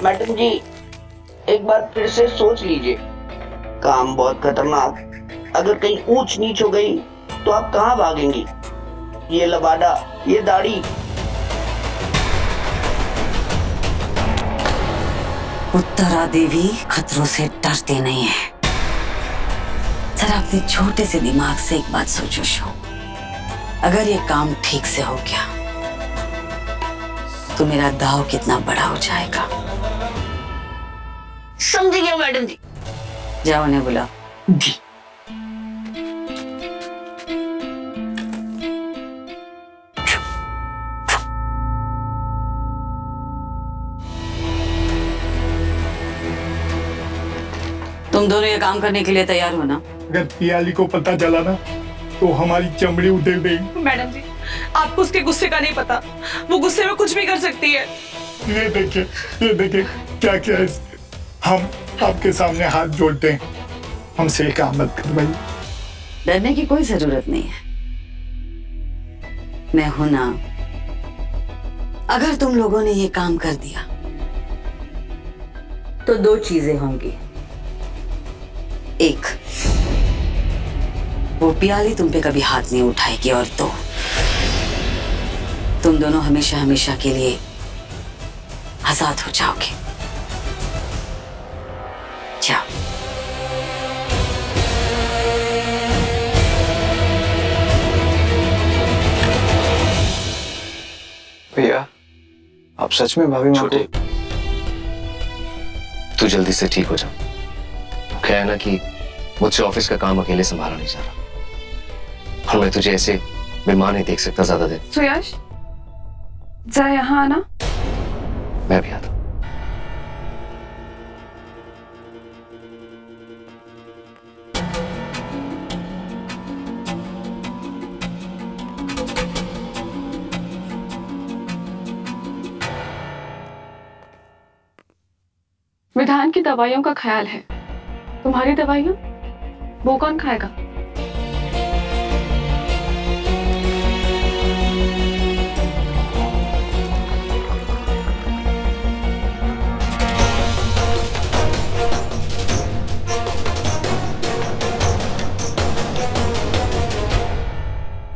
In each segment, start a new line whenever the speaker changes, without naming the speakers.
Madam जी एक बार फिर से सोच लीजिए, काम बहुत खतरनाक। अगर कहीं ऊंच नीच हो गई तो आप कहाँ भागेंगी? ये लबाड़ा, ये दाढ़ी।
उत्तरा देवी खतरों से डरते नहीं है। जरा अपने छोटे से दिमाग से एक बात सोचो शो, अगर ये काम ठीक से हो गया तो मेरा दाव कितना बड़ा हो जाएगा।
समझ गया मैडम जी।
जाओ उन्हें बुलाओ।
जी।
तुम दोनों ये काम करने के लिए तैयार हो ना?
अगर पियाली को पता चला ना तो हमारी चमड़ी उधेड़ देगी।
मैडम जी आपको उसके गुस्से का नहीं पता, वो गुस्से में कुछ भी कर सकती है।
ये देखिए क्या क्या है। हम आपके सामने हाथ जोड़ते हैं, हमसे काम मत कर भाई।
डरने की कोई जरूरत नहीं है, मैं हूं ना। अगर तुम लोगों ने ये काम कर दिया तो दो चीजें होंगी। एक, वो पियाली तुम पे कभी हाथ नहीं उठाएगी, और दो, तुम दोनों हमेशा हमेशा के लिए आजाद हो जाओगे। जाओ।
भैया आप सच में भाभी माँ को?
तू जल्दी से ठीक हो जा। क्या है ना कि मुझसे ऑफिस का काम अकेले संभाला नहीं जा रहा, और मैं तुझे ऐसे बीमार नहीं देख सकता ज्यादा देर।
सुयश जरा यहाँ आना।
मैं भी आता।
विधान की दवाइयों का ख्याल है, तुम्हारी दवाइयाँ वो कौन खाएगा?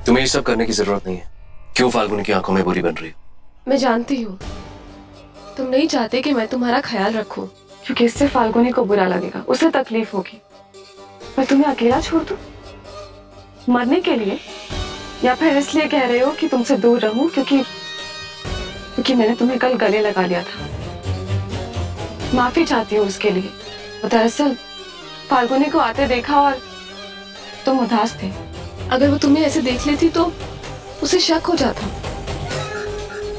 तुम्हें ये सब करने की जरूरत नहीं है। क्यों फाल्गुनी की आंखों में बुरी बन रही हो?
मैं जानती हूँ तुम नहीं चाहते कि मैं तुम्हारा ख्याल रखूं, क्योंकि इससे फाल्गुनी को बुरा लगेगा, उसे तकलीफ होगी। मैं तुम्हें अकेला छोड़ दूं मरने के लिए, या फिर इसलिए कह रहे हो कि तुमसे दूर रहूं क्योंकि मैंने तुम्हें कल गले लगा लिया था? माफी चाहती हूँ उसके लिए। दरअसल फाल्गुनी को आते देखा और तुम उदास थे। अगर वो तुम्हें ऐसे देख लेती तो उसे शक हो जाता,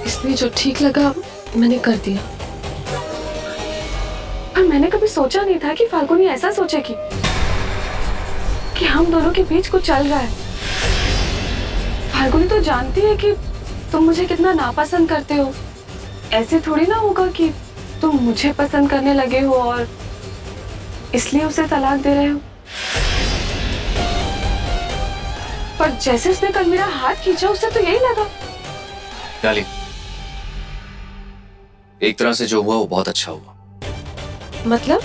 इसलिए जो ठीक लगा मैंने कर दिया। पर मैंने कभी सोचा नहीं था कि फाल्गुनी ऐसा सोचेगी कि हम दोनों के बीच कुछ चल रहा है। फाल्गुनी तो जानती है कि तुम मुझे कितना नापसंद करते हो। ऐसे थोड़ी ना होगा कि तुम मुझे पसंद करने लगे हो और इसलिए उसे तलाक दे रहे हो। पर जैसे उसने कल मेरा हाथ खींचा उसे तो यही लगा।
डाली, एक तरह से जो हुआ वो बहुत अच्छा हुआ।
मतलब?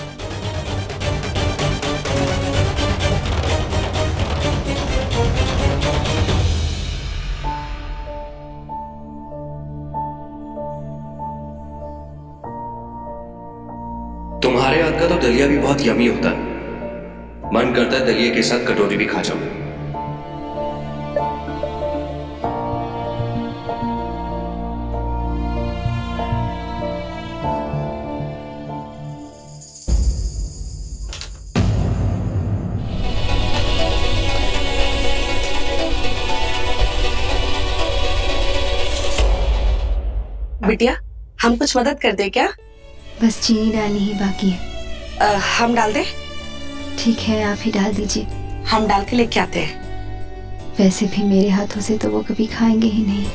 तुम्हारे हाथ का तो दलिया भी बहुत यमी होता है। मन करता है दलिया के साथ कटोरी भी खा जाऊं।
बिटिया हम कुछ मदद कर दे क्या?
बस चीनी डालनी ही बाकी है।
हम डाल दें?
ठीक है आप ही डाल दीजिए।
हम डाल के लेके आते हैं।
वैसे भी मेरे हाथों से तो वो कभी खाएंगे ही नहीं।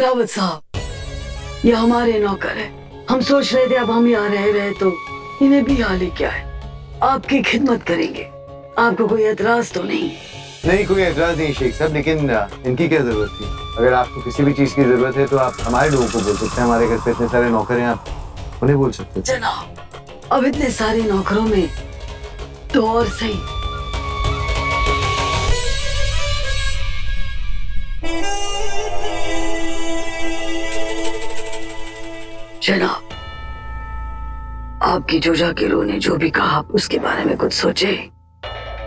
रावत साहब, ये हमारे नौकर है। हम सोच रहे थे अब हम यहाँ रह रहे तो इन्हें भी यहाँ लेके आए, आपकी खिदमत करेंगे। आपको कोई एतराज तो नहीं?
नहीं, कोई एतराज नहीं शेख साहब, लेकिन इनकी क्या जरूरत थी? अगर आपको किसी भी चीज की जरूरत है तो आप हमारे लोगों को बोल सकते हैं। हमारे घर पे इतने सारे नौकर हैं, आप उन्हें बोल सकते हैं।
जनाब, अब इतने सारे नौकरों में तो और सही। जनाब, आपकी जोजा की रूह ने जो भी कहा, आप उसके बारे में कुछ सोचे?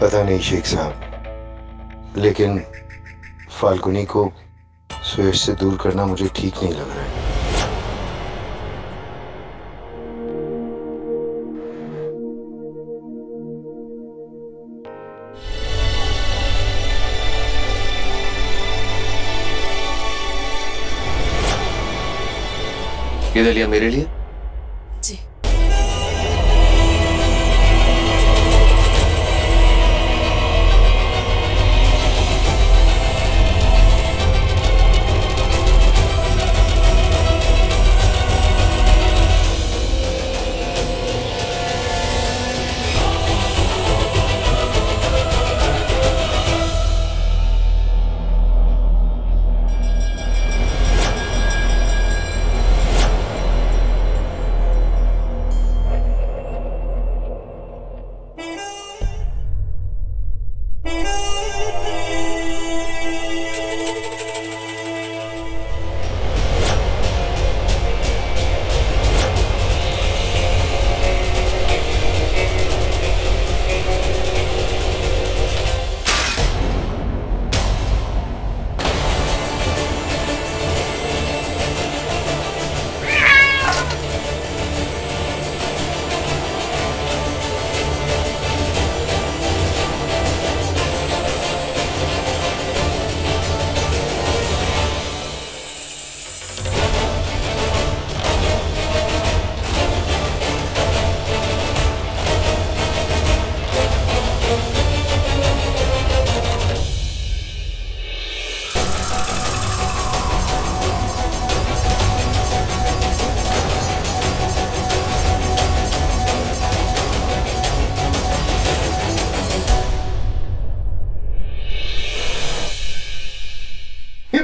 पता नहीं शेख साहब, लेकिन फाल्गुनी को सुयश से दूर करना मुझे ठीक नहीं लग रहा है।
ये दलिया मेरे लिए?
जी।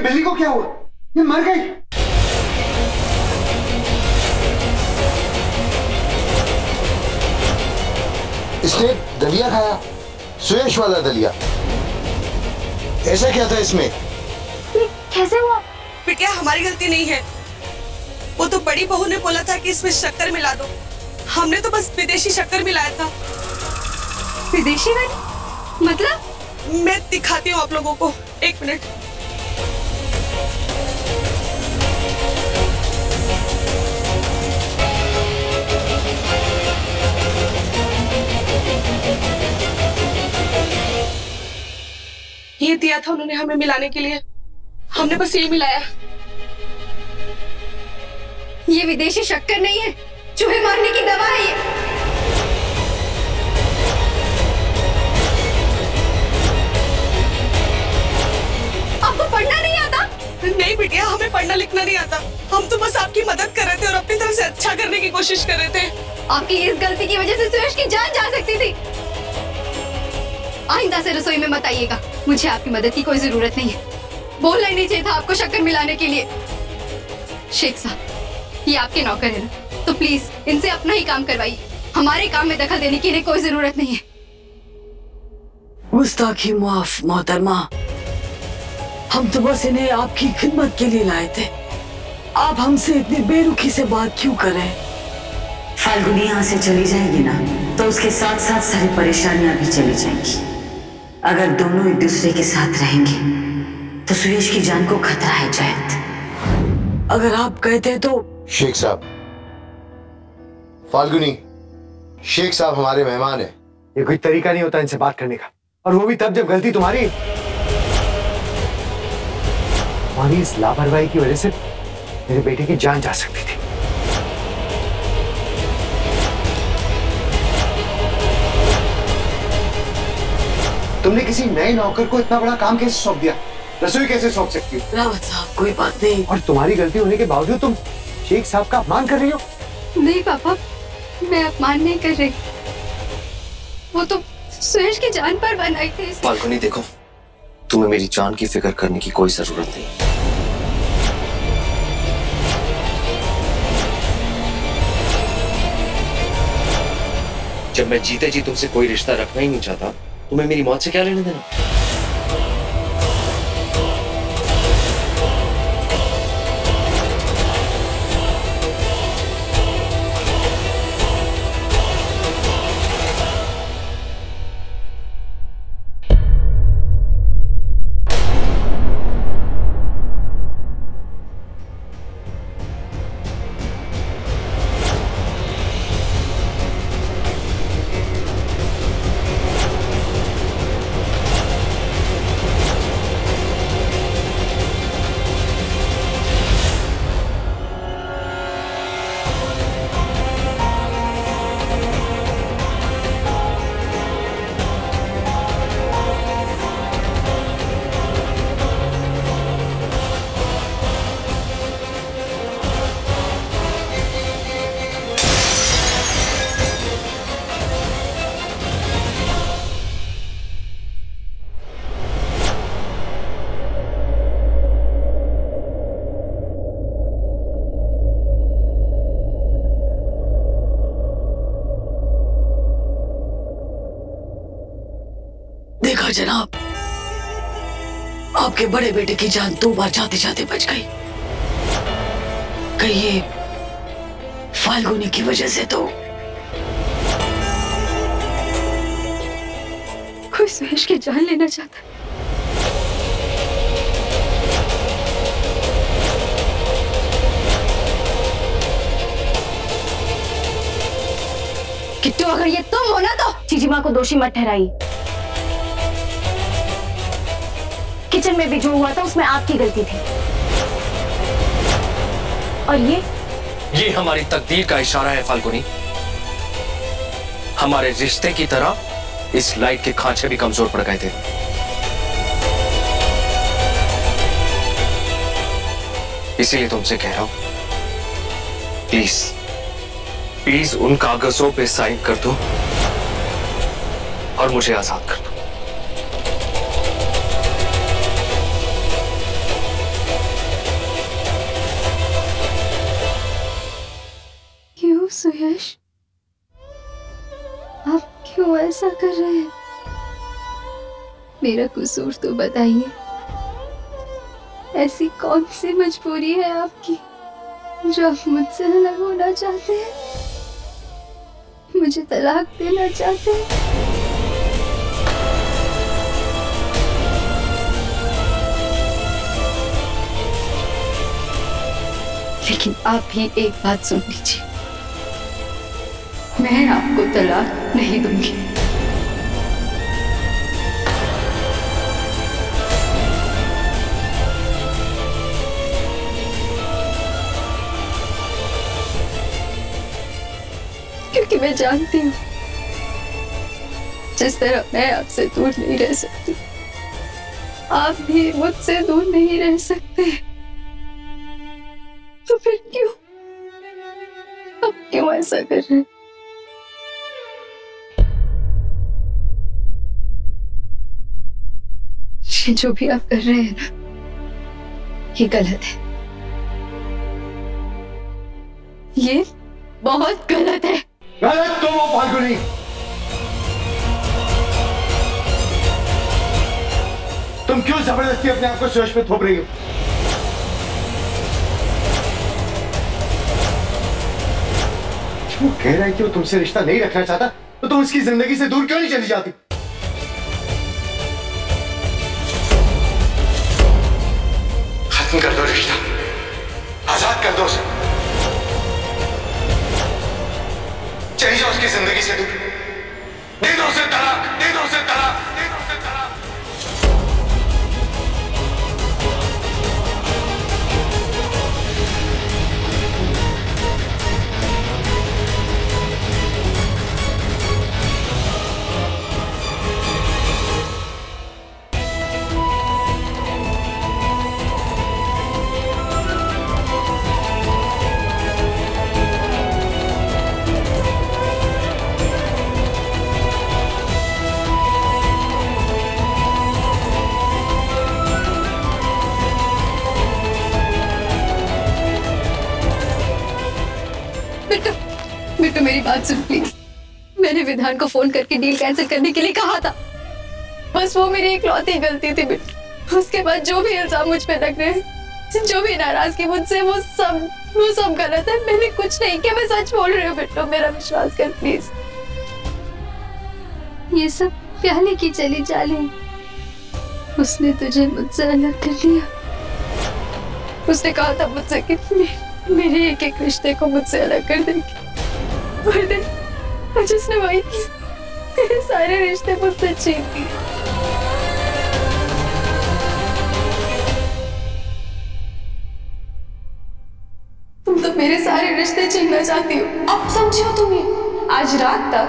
बिल्ली को क्या हुआ? ये मर गई। इसने दलिया खाया, सुयश वाला दलिया। ऐसा क्या था इसमें?
कैसे हुआ?
बिटिया, हमारी गलती नहीं है। वो तो बड़ी बहू ने बोला था कि इसमें शक्कर मिला दो। हमने तो बस विदेशी शक्कर मिलाया था।
विदेशी वाली? मतलब?
मैं दिखाती हूँ आप लोगों को, एक मिनट। ये दिया था उन्होंने हमें मिलाने के लिए, हमने बस यही मिलाया।
ये विदेशी शक्कर नहीं है, चूहे मारने की दवा है ये। आपको पढ़ना नहीं आता?
नहीं बिटिया, हमें पढ़ना लिखना नहीं आता। हम तो बस आपकी मदद कर रहे थे और अपनी तरफ से अच्छा करने की कोशिश कर रहे थे।
आपकी इस गलती की वजह से सुयश की जान जा सकती थी। आइंदा से रसोई में मत आइएगा, मुझे आपकी मदद की कोई जरूरत नहीं है। बोलना ही नहीं चाहिए था आपको शक्कर मिलाने के लिए। शेख साहब, ये आपके नौकर है ना, तो प्लीज इनसे अपना ही काम करवाइए। हमारे काम में दखल देने की इन्हें कोई जरूरत नहीं है।
गुस्ताखी माफ मोहतरमा, हम तो बस इन्हें आपकी खिदमत के लिए लाए थे। आप हमसे इतनी बेरुखी से बात क्यों कर रहे हैं?
फाल्गुनी यहाँ से चली जाएगी ना, तो उसके साथ साथ सारी परेशानियां भी चली जाएंगी। अगर दोनों एक दूसरे के साथ रहेंगे तो सुयश की जान को खतरा है जयंत।
अगर आप कहते हैं तो।
शेख साहब, फाल्गुनी, शेख साहब हमारे मेहमान हैं।
ये कोई तरीका नहीं होता इनसे बात करने का, और वो भी तब जब गलती तुम्हारी इस लापरवाही की वजह से मेरे बेटे की जान जा सकती थी। तुमने किसी नए नौकर को इतना बड़ा काम कैसे सौंप दिया?
रसोई कैसे सौंप सकती हो?
रावत साहब कोई बात नहीं।
और तुम्हारी गलती होने के बावजूद तुम शेख साहब का अपमान कर रही हो?
नहीं पापा, मैं अपमान नहीं कर रही। वो तो सुयश की जान पर बनाई थे।
फाल्गुनी देखो, तुम्हें मेरी जान की फिक्र करने की कोई जरूरत नहीं। जब मैं जीते जी तुमसे कोई रिश्ता रखना ही नहीं चाहता, तुम्हें मेरी मौत से क्या लेने देना?
देखा जनाब, आपके बड़े बेटे की जान 2 बार जाते जाते बच गई। कहीं ये फाल्गुनी की वजह से तो?
कोई सुयश की जान लेना चाहता।
किट्टू, अगर ये तुम हो ना तो चीची माँ को दोषी मत ठहराई। किचन में भी जो हुआ था उसमें आपकी गलती थी। और ये
हमारी तकदीर का इशारा है फाल्गुनी। हमारे रिश्ते की तरह इस लाइट के खांचे भी कमजोर पड़ गए थे। इसीलिए तुमसे कह रहा हूं, प्लीज प्लीज उन कागजों पे साइन कर दो और मुझे आजाद कर दो।
सुयश, आप क्यों ऐसा कर रहे हैं? मेरा कसूर तो बताइए। ऐसी कौन सी मजबूरी है आपकी जो आप मुझसे अलग होना चाहते हैं, मुझे तलाक देना चाहते हैं? लेकिन आप भी एक बात सुन लीजिए, मैं आपको तलाक नहीं दूंगी। क्योंकि मैं जानती हूँ जिस तरह मैं आपसे दूर नहीं रह सकती, आप भी मुझसे दूर नहीं रह सकते। तो फिर क्यों, आप क्यों ऐसा कर रहे हैं? जो भी आप कर रहे हैं ना, ये गलत है। ये बहुत गलत है।
गलत तो वो फाल्गुनी, तुम क्यों जबरदस्ती अपने आप को सुयश पे थोप रही हो? वो कह रहा है कि वो तुमसे रिश्ता नहीं रखना चाहता, तो तुम उसकी जिंदगी से दूर क्यों नहीं चली जाती? खत्म कर दो रिश्ता, आजाद कर दो उसे, चली जाओ उसकी जिंदगी से दूर, दे दो उसे तलाक, दे दो उसे तलाक, दे दो उसे तलाक।
बेटू मेरी बात सुन प्लीज। मैंने विधान को फोन करके डील कैंसिल करने के लिए कहा था। बस वो मेरी इकलौती गलती थी बेटू। उसके बाद जो भी इल्जाम मुझ पे लग रहे हैं, जो भी नाराजगी मुझसे, वो सब गलत है। मैंने कुछ नहीं किया, मैं सच बोल रही हूँ बेटू, मेरा विश्वास कर प्लीज।
ये सब प्याले की चली चालें। उसने तुझे मुझसे अलग कर दिया।
उसने कहा था मुझसे कि मेरे एक एक रिश्ते को मुझसे अलग कर देगी, और जिसने वही मेरे सारे रिश्ते मुझसे छीन लिए। तुम तो मेरे सारे रिश्ते छीनना चाहती हो।
अब समझी हो तुम्हें? आज रात तक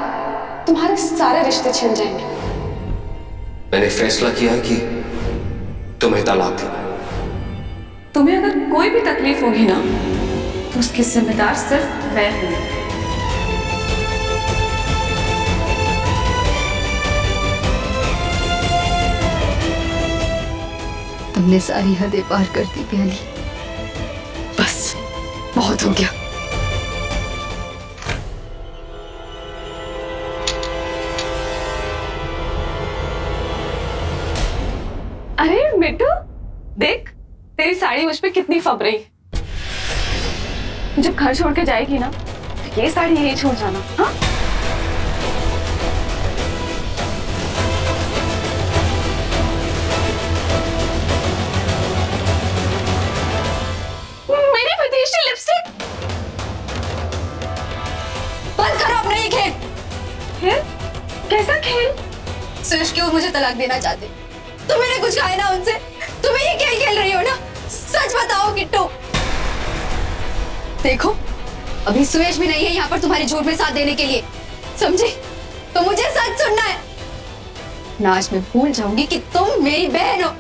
तुम्हारे सारे रिश्ते छिन जाएंगे।
मैंने फैसला किया है कि तुम्हें तलाक देना।
तुम्हें अगर कोई भी तकलीफ होगी ना, तो उसकी जिम्मेदार सिर्फ मैं हूं।
तुमने सारी हदें पार कर दी प्याली।
बस बहुत हो गया। अरे मिट्टू, देख तेरी साड़ी मुझ पे कितनी फब रही। जब घर छोड़ के जाएगी ना, तो ये साड़ी यही छोड़ जाना। हाँ, मेरी विदेशी लिपस्टिक।
बंद करो अपना ये खेल।
खेल? कैसा खेल?
सुरेश क्यों मुझे तलाक देना चाहते? तुमने कुछ कहा है ना उनसे? तुम्हें ये खेल खेल रही हो ना? सच बताओ किट्टू। देखो, अभी सुरेश भी नहीं है यहाँ पर तुम्हारे झूठ में साथ देने के लिए, समझे? तो मुझे सच सुनना है, ना आज मैं भूल जाऊंगी कि तुम मेरी बहन हो।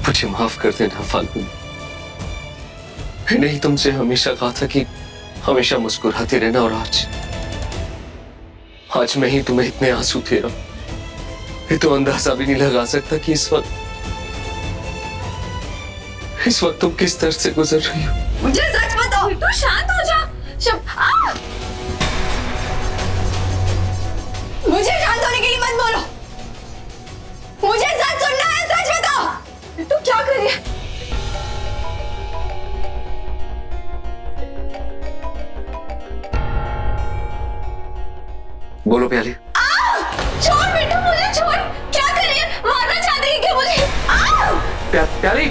मुझे माफ कर देना फाल्गुनी। मैंने ही तुमसे हमेशा कहा था कि हमेशा मुस्कुराती रहना, और आज मैं ही तुम्हें इतने आंसू दे रहा हूं। ये तो अंदाजा भी नहीं लगा सकता कि इस वक्त तुम किस दर्द से गुजर रही हो।
मुझे सच बताओ।
तू शांत हो जा।
मुझे शांत होने के लिए मत बोलो। मुझे सच सुनना है, सच बताओ।
तू क्या कर रही है?
बोलो प्याली।
छोड़ बेटा, मुझे छोड़। क्या कर रही है? मारना चाहती है क्या मुझे?
प्याली।